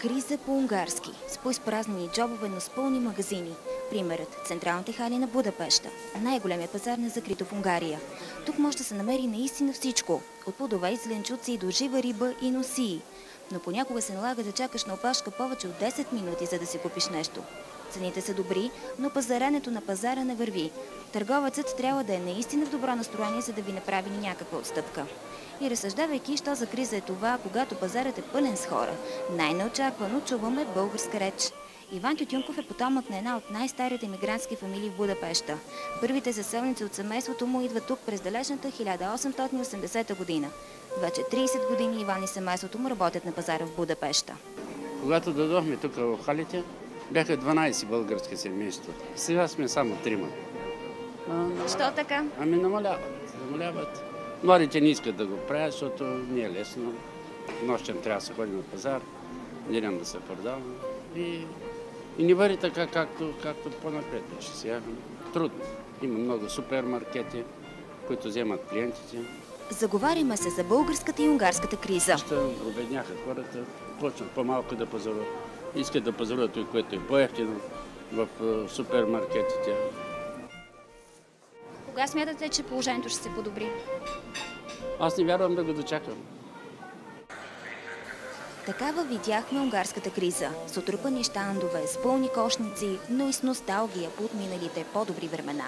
Криза по-унгарски, с поизпразнени джобове, но с пълни магазини. Примерът – централните хали на Будапеща, най-големия пазар на закрито в Унгария. Тук може да се намери наистина всичко – от плодове и зеленчуци до жива риба и носии. Но понякога се налага да чакаш на опашка повече от 10 минути, за да си купиш нещо. Цените са добри, но пазаренето на пазара не върви. Търговецът трябва да е наистина в добро настроение, за да ви направи някаква отстъпка. И разсъждавайки, що за криза е това, когато пазарът е пълен с хора, най-неочаквано чуваме българска реч. Иван Тютюнков е потомък на една от най-старите емигрантски фамилии в Будапеща. Първите заселници от семейството му идват тук през далечната 1880 година. Вече 30 години Иван и семейството му работят на пазара в Будапеща. Когато дойдохме тук в халите, бяха 12 български семейства. Сега сме само 3. Що така? Ами намаляват. Младите не искат да го правят, защото не е лесно. Нощем трябва да се ходи на пазар, денем да се продава. И не върви така, както по-напред. Сега трудно. Има много супермаркети, които вземат клиентите. Заговаряме се за българската и унгарската криза. Ще обедняха хората, почнат по-малко да пазаруват. Искат да пазаруват това, което е по-евтино в супермаркетите. Кога смятате, че положението ще се подобри? Аз не вярвам да го дочакам. Такава видяхме унгарската криза. С отрупани щандове, с пълни кошници, но и с носталгия по отминалите по-добри времена.